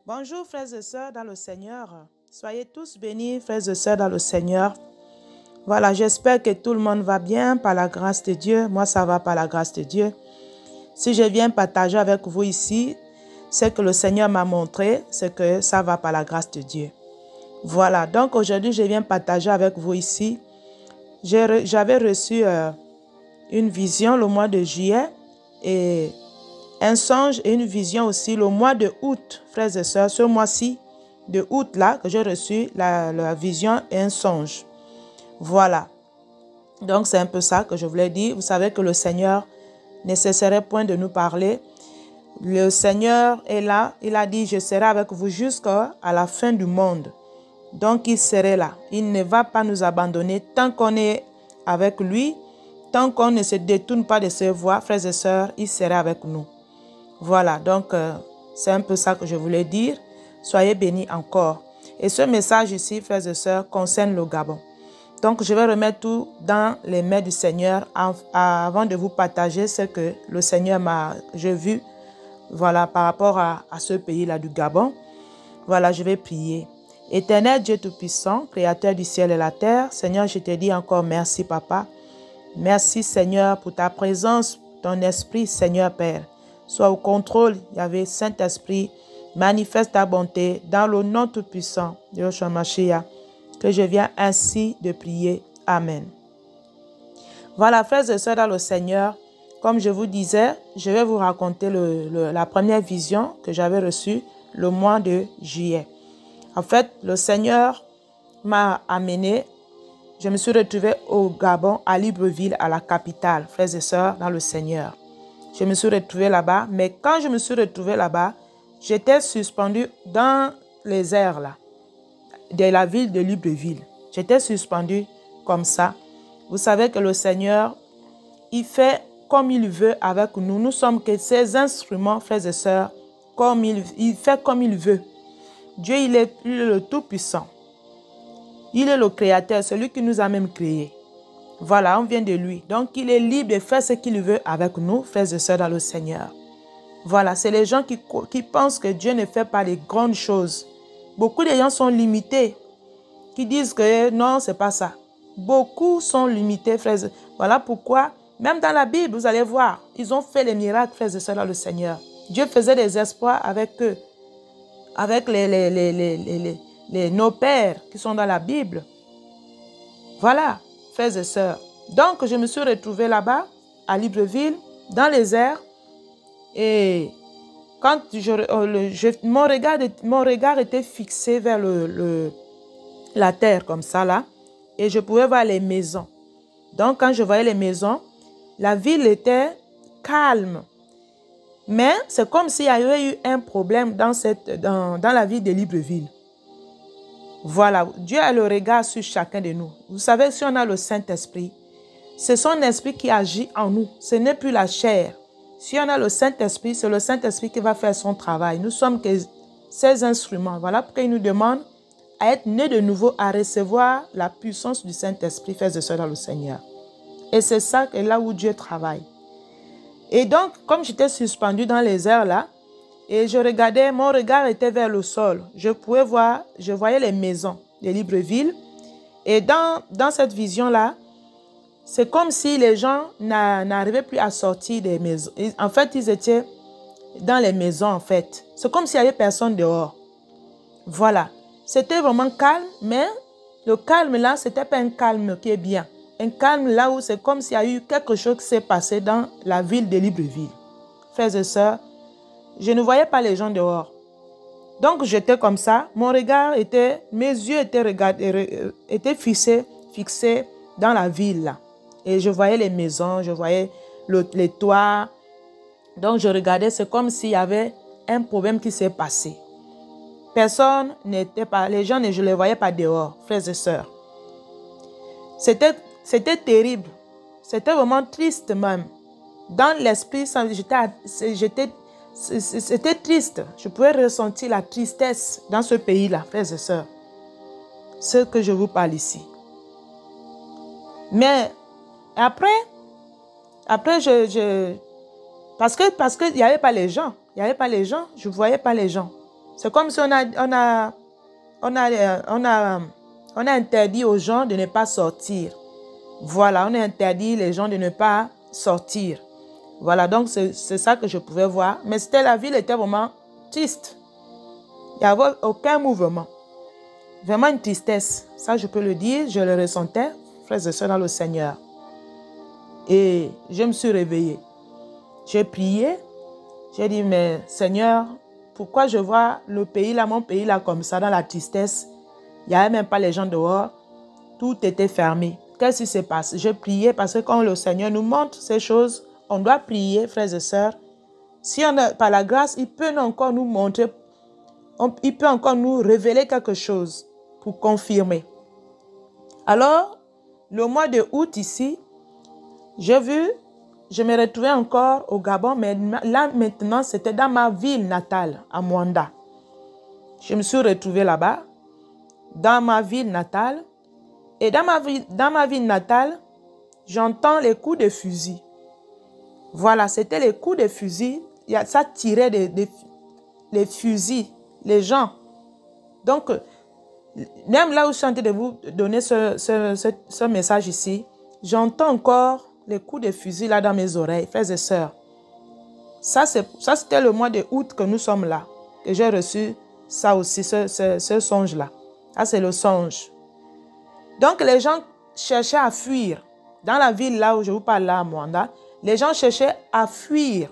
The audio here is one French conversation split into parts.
Bonjour frères et sœurs dans le Seigneur. Soyez tous bénis frères et sœurs dans le Seigneur. Voilà, j'espère que tout le monde va bien par la grâce de Dieu. Moi, ça va par la grâce de Dieu. Si je viens partager avec vous ici, ce que le Seigneur m'a montré, c'est que ça va par la grâce de Dieu. Voilà, donc aujourd'hui, je viens partager avec vous ici. J'avais reçu une vision le mois de juillet et un songe et une vision aussi le mois de août, frères et sœurs. Ce mois-ci de août là, que j'ai reçu la vision et un songe. Voilà. Donc c'est un peu ça que je voulais dire. Vous savez que le Seigneur ne cesserait point de nous parler. Le Seigneur est là. Il a dit, je serai avec vous jusqu'à la fin du monde. Donc il serait là. Il ne va pas nous abandonner tant qu'on est avec lui. Tant qu'on ne se détourne pas de ses voies, frères et sœurs, il serait avec nous. Voilà, donc c'est un peu ça que je voulais dire. Soyez bénis encore. Et ce message ici, frères et sœurs, concerne le Gabon. Donc je vais remettre tout dans les mains du Seigneur avant de vous partager ce que le Seigneur j'ai vu, voilà, par rapport à ce pays-là du Gabon. Voilà, je vais prier. Éternel Dieu Tout-Puissant, Créateur du ciel et la terre, Seigneur, je te dis encore merci, Papa. Merci, Seigneur, pour ta présence, ton esprit, Seigneur Père. Sois au contrôle, Yahvé, Saint-Esprit, manifeste ta bonté dans le nom tout-puissant de Yeshua Mashiach, que je viens ainsi de prier. Amen. Voilà, frères et sœurs dans le Seigneur, comme je vous disais, je vais vous raconter la première vision que j'avais reçue le mois de juillet. En fait, le Seigneur m'a amené, je me suis retrouvée au Gabon, à Libreville, à la capitale, frères et sœurs dans le Seigneur. Je me suis retrouvée là-bas, mais quand je me suis retrouvée là-bas, j'étais suspendue dans les airs là, de la ville de Libreville. J'étais suspendue comme ça. Vous savez que le Seigneur, il fait comme il veut avec nous. Nous sommes que ses instruments, frères et sœurs, il fait comme il veut. Dieu, il est le Tout-Puissant. Il est le Créateur, celui qui nous a même créés. Voilà, on vient de lui. Donc, il est libre de faire ce qu'il veut avec nous, frères et sœurs dans le Seigneur. Voilà, c'est les gens qui pensent que Dieu ne fait pas les grandes choses. Beaucoup de gens sont limités, qui disent que non, c'est pas ça. Beaucoup sont limités, frères. Voilà pourquoi, même dans la Bible, vous allez voir, ils ont fait les miracles, frères et sœurs dans le Seigneur. Dieu faisait des espoirs avec eux, avec nos pères qui sont dans la Bible. Voilà, frères et sœurs. Donc, je me suis retrouvée là-bas, à Libreville, dans les airs. Et quand mon regard était fixé vers la terre, comme ça, là. Et je pouvais voir les maisons. Donc, quand je voyais les maisons, la ville était calme. Mais c'est comme s'il y avait eu un problème dans la ville de Libreville. Voilà, Dieu a le regard sur chacun de nous. Vous savez, si on a le Saint-Esprit, c'est son esprit qui agit en nous. Ce n'est plus la chair. Si on a le Saint-Esprit, c'est le Saint-Esprit qui va faire son travail. Nous sommes que ses instruments. Voilà pourquoi il nous demande à être nés de nouveau, à recevoir la puissance du Saint-Esprit, frères et sœurs dans le Seigneur. Et c'est ça que là où Dieu travaille. Et donc, comme j'étais suspendue dans les airs là, et je regardais, mon regard était vers le sol. Je voyais les maisons de Libreville. Et dans cette vision-là, c'est comme si les gens n'arrivaient plus à sortir des maisons. En fait, ils étaient dans les maisons, en fait. C'est comme s'il n'y avait personne dehors. Voilà. C'était vraiment calme, mais le calme là, ce n'était pas un calme qui est bien. Un calme là où c'est comme s'il y a eu quelque chose qui s'est passé dans la ville de Libreville. Frères et sœurs, je ne voyais pas les gens dehors. Donc, j'étais comme ça. Mon regard mes yeux étaient fixés dans la ville là. Et je voyais les maisons, je voyais les toits. Donc, je regardais, c'est comme s'il y avait un problème qui s'est passé. Personne n'était pas, les gens, je ne les voyais pas dehors, frères et sœurs. C'était terrible. C'était vraiment triste même. Dans l'esprit, c'était triste. Je pouvais ressentir la tristesse dans ce pays-là, frères et sœurs. Ce que je vous parle ici. Mais après, parce que il n'y avait pas les gens. Il n'y avait pas les gens. Je ne voyais pas les gens. C'est comme si on a interdit aux gens de ne pas sortir. Voilà, on a interdit les gens de ne pas sortir. Voilà, donc c'est ça que je pouvais voir. Mais la ville était vraiment triste. Il n'y avait aucun mouvement. Vraiment une tristesse. Ça, je peux le dire, je le ressentais, frères et sœurs dans le Seigneur. Et je me suis réveillée. J'ai prié. J'ai dit, mais Seigneur, pourquoi je vois le pays là, mon pays là, comme ça, dans la tristesse? Il n'y avait même pas les gens dehors. Tout était fermé. Qu'est-ce qui se passe? Je priais parce que quand le Seigneur nous montre ces choses, on doit prier, frères et sœurs. Si on a, par la grâce, il peut encore nous montrer, il peut encore nous révéler quelque chose pour confirmer. Alors, le mois de août ici, j'ai vu, je me retrouvais encore au Gabon, mais là maintenant, c'était dans ma ville natale, à Mwanda. Je me suis retrouvée là-bas, dans ma ville natale. Et dans ma ville natale, j'entends les coups de fusil. Voilà, c'était les coups de fusil. Ça tirait les fusils, les gens. Donc, même là où je suis en train de vous donner ce message ici, j'entends encore les coups de fusil là dans mes oreilles, frères et sœurs. Ça, c'était le mois de août que nous sommes là, que j'ai reçu ça aussi, ce songe-là. Ça, c'est le songe. Donc, les gens cherchaient à fuir. Dans la ville là où je vous parle là, à Mwanda, les gens cherchaient à fuir.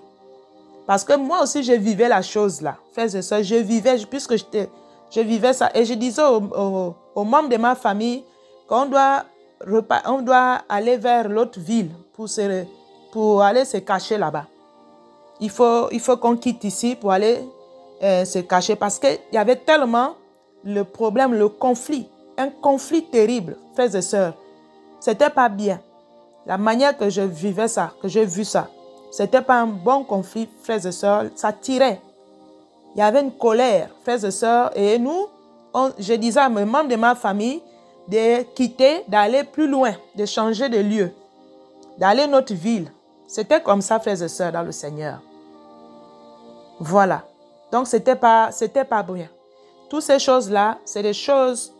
Parce que moi aussi, je vivais la chose là. Frères et sœurs, je vivais, puisque je vivais ça. Et je disais aux membres de ma famille qu'on doit aller vers l'autre ville pour aller se cacher là-bas. Il faut qu'on quitte ici pour aller se cacher. Parce qu'il y avait tellement le problème, le conflit. Un conflit terrible, frères et sœurs. C'était pas bien. La manière que je vivais ça, que j'ai vu ça, c'était pas un bon conflit, frères et sœurs. Ça tirait. Il y avait une colère, frères et sœurs. Et nous, je disais à mes membres de ma famille de quitter, d'aller plus loin, de changer de lieu, d'aller dans notre ville. C'était comme ça, frères et sœurs, dans le Seigneur. Voilà. Donc, c'était pas bien. Toutes ces choses-là, c'est des choses.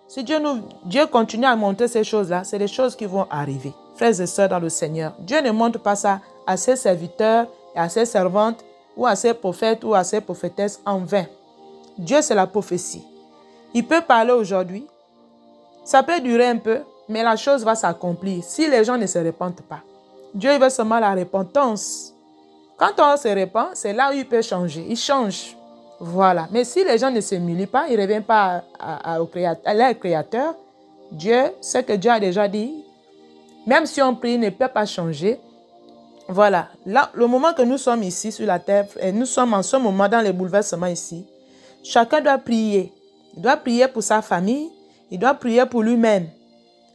Si Dieu continue à montrer ces choses-là, c'est des choses qui vont arriver. Frères et sœurs dans le Seigneur, Dieu ne montre pas ça à ses serviteurs et à ses servantes ou à ses prophètes ou à ses prophétesses en vain. Dieu, c'est la prophétie. Il peut parler aujourd'hui. Ça peut durer un peu, mais la chose va s'accomplir si les gens ne se répandent pas. Dieu il veut seulement la repentance. Quand on se répand, c'est là où il peut changer. Il change. Voilà. Mais si les gens ne se mulient pas, ils ne reviennent pas à leur Créateur, Dieu, ce que Dieu a déjà dit, même si on prie, il ne peut pas changer. Voilà. Là, le moment que nous sommes ici sur la terre, et nous sommes en ce moment dans les bouleversements ici, chacun doit prier. Il doit prier pour sa famille, il doit prier pour lui-même.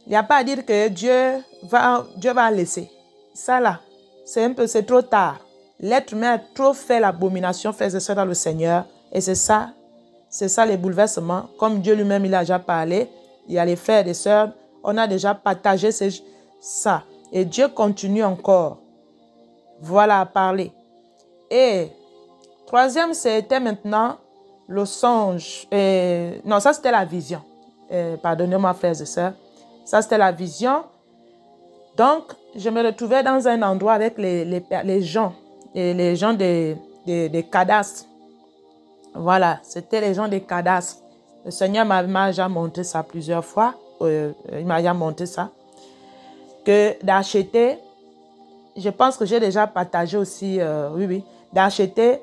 Il n'y a pas à dire que Dieu va laisser. Ça là, c'est trop tard. L'être humain a trop fait l'abomination, frères et sœurs, dans le Seigneur. Et c'est ça les bouleversements. Comme Dieu lui-même, il a déjà parlé. Il y a les frères et sœurs. On a déjà partagé ça. Et Dieu continue encore. Voilà à parler. Et troisième, c'était maintenant le songe. Non, ça c'était la vision. Pardonnez-moi, frères et sœurs. Ça c'était la vision. Donc, je me retrouvais dans un endroit avec les gens. Et les gens des cadastres. Voilà, c'était les gens des cadastres. Le Seigneur m'a déjà montré ça plusieurs fois. Il m'a déjà montré ça. Que d'acheter, je pense que j'ai déjà partagé aussi, d'acheter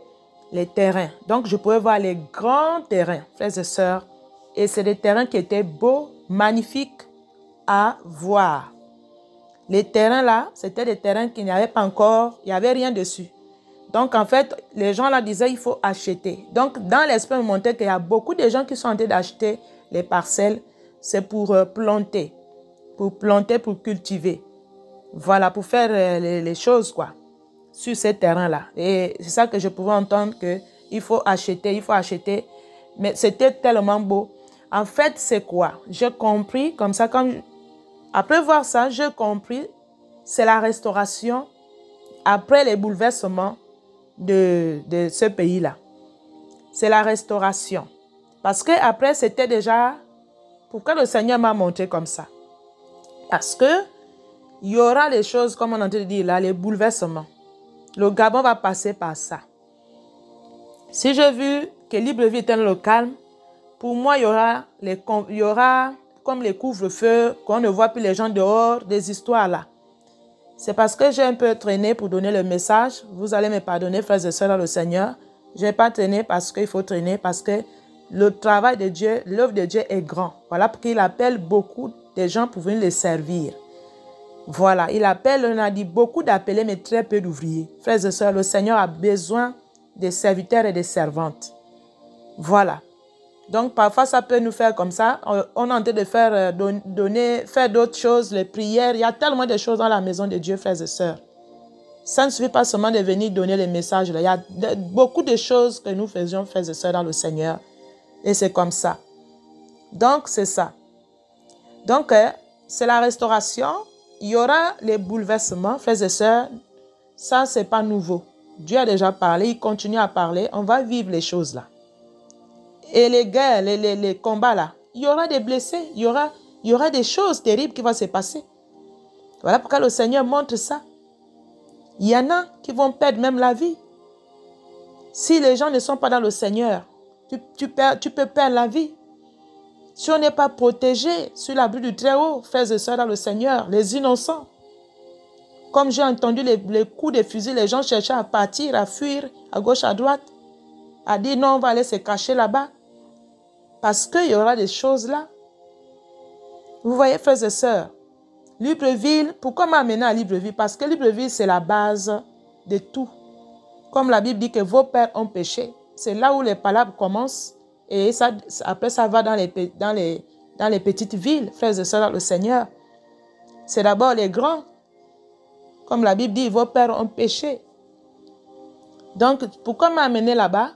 les terrains. Donc, je pouvais voir les grands terrains, frères et sœurs. Et c'est des terrains qui étaient beaux, magnifiques à voir. Les terrains là, c'était des terrains qui n'y avait pas encore, il n'y avait rien dessus. Donc, en fait, les gens là disaient il faut acheter. Donc, dans l'esprit, on montrait qu'il y a beaucoup de gens qui sont en train d'acheter les parcelles. C'est pour planter, pour cultiver. Voilà, pour faire les choses, quoi, sur ces terrains-là. Et c'est ça que je pouvais entendre qu'il faut acheter, Mais c'était tellement beau. En fait, c'est quoi? J'ai compris, comme ça, après voir ça, j'ai compris, c'est la restauration après les bouleversements de ce pays-là. c'est la restauration. Parce que après c'était déjà... Pourquoi le Seigneur m'a montré comme ça? Parce que il y aura les choses, comme on a entendu dire là, les bouleversements. Le Gabon va passer par ça. Si j'ai vu que Libreville était dans le calme, pour moi, il y aura comme les couvre-feux, qu'on ne voit plus les gens dehors, des histoires là. C'est parce que j'ai un peu traîné pour donner le message. Vous allez me pardonner, frères et sœurs dans le Seigneur. Je n'ai pas traîné parce qu'il faut traîner, parce que le travail de Dieu, l'œuvre de Dieu est grand. Voilà pourquoi il appelle beaucoup de gens pour venir les servir. Voilà, il appelle, on a dit beaucoup d'appelés, mais très peu d'ouvriers. Frères et sœurs, le Seigneur a besoin des serviteurs et des servantes. Voilà. Donc, parfois, ça peut nous faire comme ça. On est en train de faire, faire d'autres choses, les prières. Il y a tellement de choses dans la maison de Dieu, frères et sœurs. Ça ne suffit pas seulement de venir donner les messages. Là. Il y a beaucoup de choses que nous faisions, frères et sœurs, dans le Seigneur. Et c'est comme ça. Donc, c'est ça. Donc, c'est la restauration. Il y aura les bouleversements, frères et sœurs. Ça, ce n'est pas nouveau. Dieu a déjà parlé, il continue à parler. On va vivre les choses là. Et les guerres, les combats là, il y aura des blessés, il y aura des choses terribles qui vont se passer. Voilà pourquoi le Seigneur montre ça. Il y en a qui vont perdre même la vie. Si les gens ne sont pas dans le Seigneur, tu peux perdre la vie. Si on n'est pas protégé sur l'abri du Très-Haut, frères et sœurs dans le Seigneur, les innocents. Comme j'ai entendu les coups de fusil, les gens cherchaient à partir, à fuir à gauche, à droite, à dire non, on va aller se cacher là-bas. Parce qu'il y aura des choses là. Vous voyez, frères et sœurs, Libreville, pourquoi m'amener à Libreville? Parce que Libreville, c'est la base de tout. Comme la Bible dit que vos pères ont péché. C'est là où les palabres commencent. Et ça, après, ça va dans les petites villes, frères et sœurs, le Seigneur. C'est d'abord les grands. Comme la Bible dit, vos pères ont péché. Donc, pourquoi m'amener là-bas,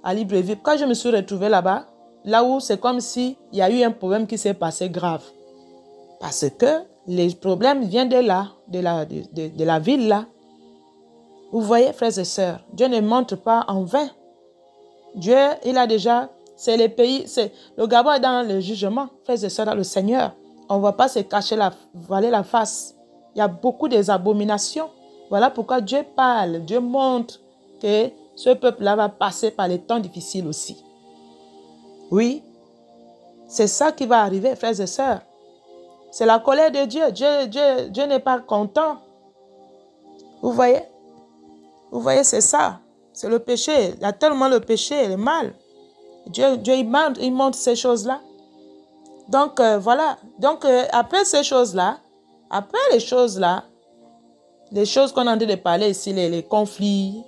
à Libreville? Pourquoi je me suis retrouvée là-bas? Là où c'est comme s'il y a eu un problème qui s'est passé grave. Parce que les problèmes viennent de là, de la ville là. Vous voyez, frères et sœurs, Dieu ne montre pas en vain. Dieu, il a déjà, c'est les pays, le Gabon est dans le jugement, frères et sœurs, dans le Seigneur. On ne va pas se cacher voiler la face. Il y a beaucoup des abominations. Voilà pourquoi Dieu parle, Dieu montre que ce peuple-là va passer par les temps difficiles aussi. Oui, c'est ça qui va arriver, frères et sœurs. C'est la colère de Dieu. Dieu n'est pas content. Vous voyez? Vous voyez, c'est ça. C'est le péché. Il y a tellement le péché, le mal. Dieu il montre ces choses-là. Donc, voilà. Donc, après ces choses-là, après les choses qu'on a en train de parler ici, les conflits,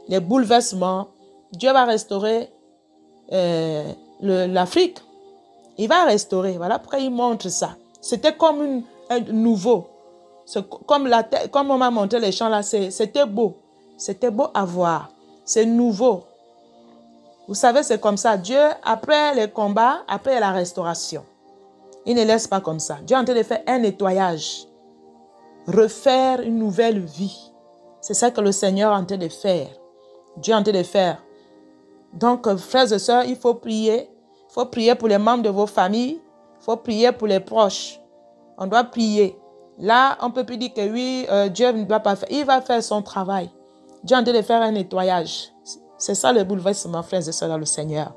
les bouleversements, Dieu va restaurer l'Afrique. Il va restaurer. Voilà pourquoi il montre ça. C'était comme un nouveau. Comme on m'a montré les champs là, c'était beau. C'était beau à voir. C'est nouveau. Vous savez, c'est comme ça. Dieu, après les combats, après la restauration, il ne laisse pas comme ça. Dieu est en train de faire un nettoyage. Refaire une nouvelle vie. C'est ça que le Seigneur est en train de faire. Dieu est en train de faire. Donc, frères et sœurs, il faut prier. Il faut prier pour les membres de vos familles. Il faut prier pour les proches. On doit prier. Là, on ne peut plus dire que oui, Dieu ne va pas faire. Il va faire son travail. Dieu est en train de faire un nettoyage. C'est ça le bouleversement, frères et sœurs, dans le Seigneur.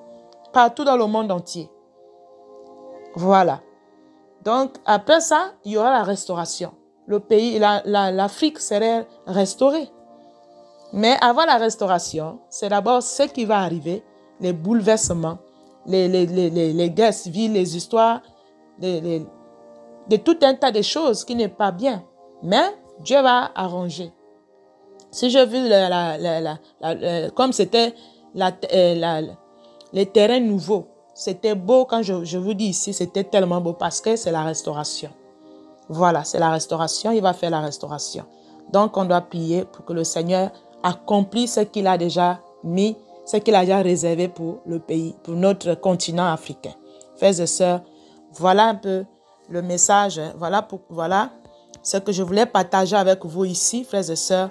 Partout dans le monde entier. Voilà. Donc, après ça, il y aura la restauration. Le pays, l'Afrique serait restaurée. Mais avant la restauration, c'est d'abord ce qui va arriver, les bouleversements, les guerres civiles, les histoires, de tout un tas de choses qui n'est pas bien. Mais Dieu va arranger. Si je vu comme c'était les terrains nouveaux, c'était beau quand je vous dis ici, c'était tellement beau parce que c'est la restauration. Voilà, c'est la restauration, il va faire la restauration. Donc, on doit prier pour que le Seigneur accomplisse ce qu'il a déjà mis, ce qu'il a déjà réservé pour le pays, pour notre continent africain. Frères et sœurs, voilà un peu le message, voilà ce que je voulais partager avec vous ici, frères et sœurs.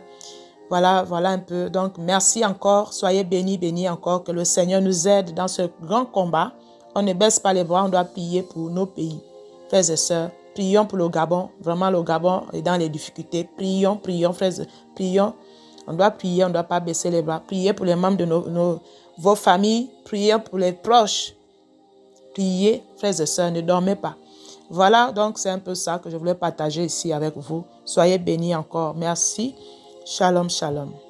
Voilà, voilà un peu. Donc, merci encore. Soyez bénis, bénis encore. Que le Seigneur nous aide dans ce grand combat. On ne baisse pas les bras, on doit prier pour nos pays. Frères et sœurs, prions pour le Gabon. Vraiment, le Gabon est dans les difficultés. Prions, prions, frères, prions. On doit prier, on ne doit pas baisser les bras. Priez pour les membres de vos familles. Priez pour les proches. Priez, frères et sœurs, ne dormez pas. Voilà, donc c'est un peu ça que je voulais partager ici avec vous. Soyez bénis encore. Merci. Shalom, shalom.